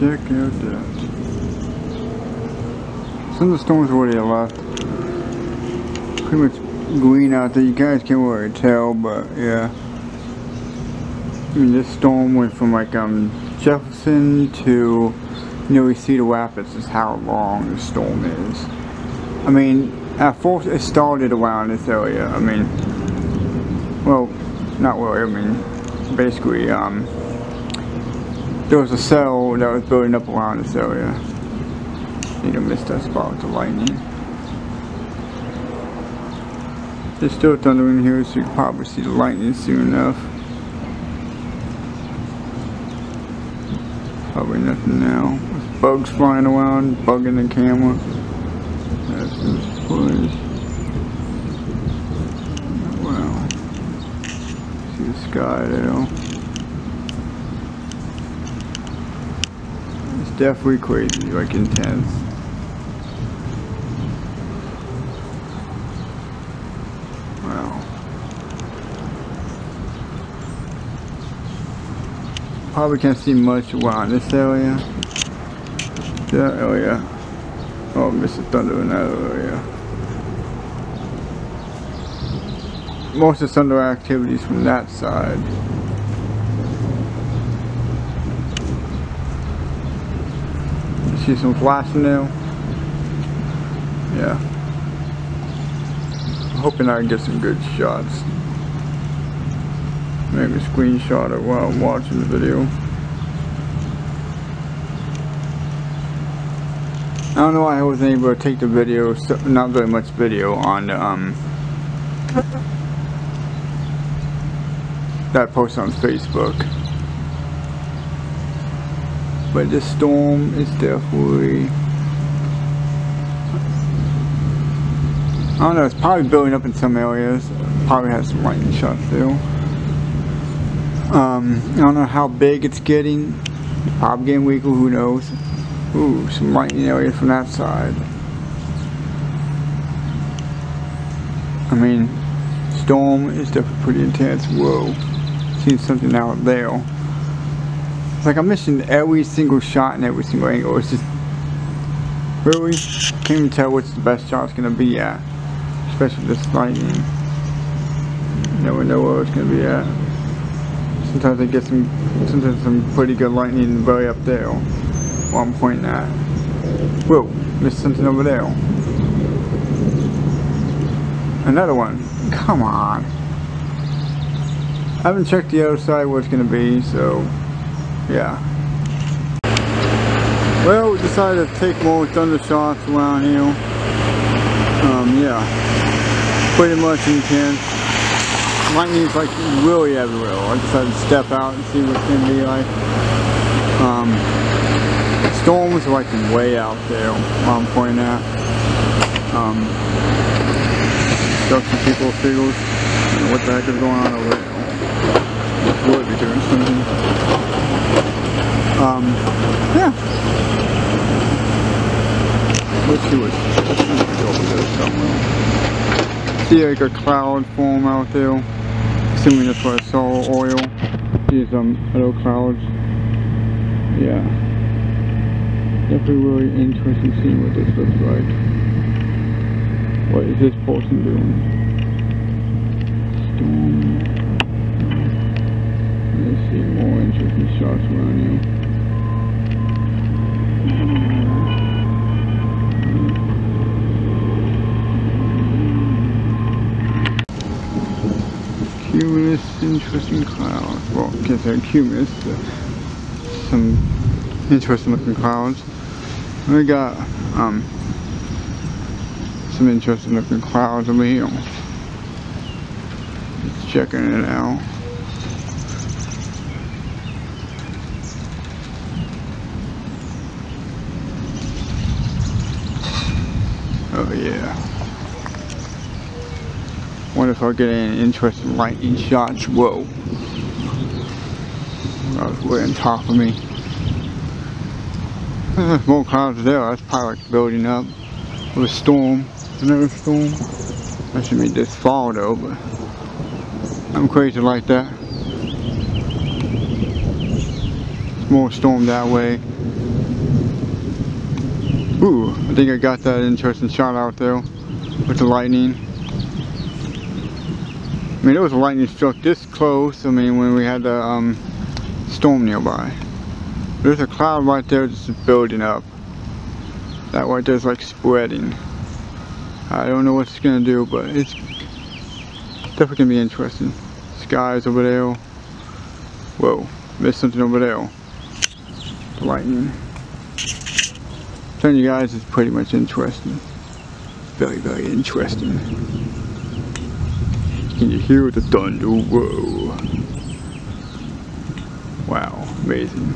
check out that. Thunderstorms already left. Pretty much green out there. You guys can't really tell, but yeah. I mean, this storm went from like Jefferson to nearly Cedar Rapids is how long the storm is. I mean, at first it started around this area. I mean, well, not really. I mean, basically, there was a cell that was building up around this area. I think I missed that spot with the lightning. There's still thunder in here, so you can probably see the lightning soon enough. Probably nothing now. There's bugs flying around, bugging the camera. That's this place. Wow. See the sky there. It's definitely crazy, like intense. Wow. Probably can't see much around this area. That area. Oh, Mr. Thunder in that area. Most of the thunder activities from that side. See some flashing there? Yeah. I'm hoping I can get some good shots. Maybe a screenshot it while I'm watching the video. I don't know why I wasn't able to take the video, not very much video on that post on Facebook. But this storm is definitely, I don't know, it's probably building up in some areas. Probably has some lightning shots too. I don't know how big it's getting. Probably getting weaker, who knows. Ooh, some lightning areas from that side. I mean, storm is definitely pretty intense. Whoa, seen something out there. It's like I'm missing every single shot and every single angle. It's just really can't even tell which the best shot is gonna be at, especially with this lightning. You never know where it's gonna be at. Sometimes I get some pretty good lightning very up there. While I'm pointing at. Whoa, missed something over there. Another one. Come on. I haven't checked the other side where it's gonna be, so yeah. Well, we decided to take more thunder shots around here. Yeah. Pretty much intense. Lightning's like really everywhere. I decided to step out and see what it's gonna be like. Storms are like way out there where I'm pointing at. Stuck some people's fields. I don't know what the heck is going on over there. Would be doing something. Yeah. Let's see what's over there somewhere. See like a cloud form out there. Assuming that's what I saw, oil. See some little clouds. Yeah. Definitely really interesting seeing what this looks like. What is this person doing? Storm. Let's see more interesting shots around here. Cumulus, interesting clouds. Well, I can't say cumulus, but some interesting looking clouds. We got some interesting looking clouds over here. Just checking it out. Oh yeah. Wonder if I'll get any interesting lightning shots. Whoa. That was way on top of me. There's more clouds there. That's probably like building up with a storm. Another storm. That should be this fall though, but I'm crazy like that. It's more storm that way. Ooh, I think I got that interesting shot out there with the lightning. I mean, there was a lightning struck this close, I mean, when we had the storm nearby. There's a cloud right there just building up. That right there's like spreading. I don't know what it's gonna do, but it's definitely gonna be interesting. Skies over there. Whoa, there's something over there. The lightning. I'm telling you guys, it's pretty much interesting. Very, very interesting. Can you hear the thunder? Whoa. Wow, amazing.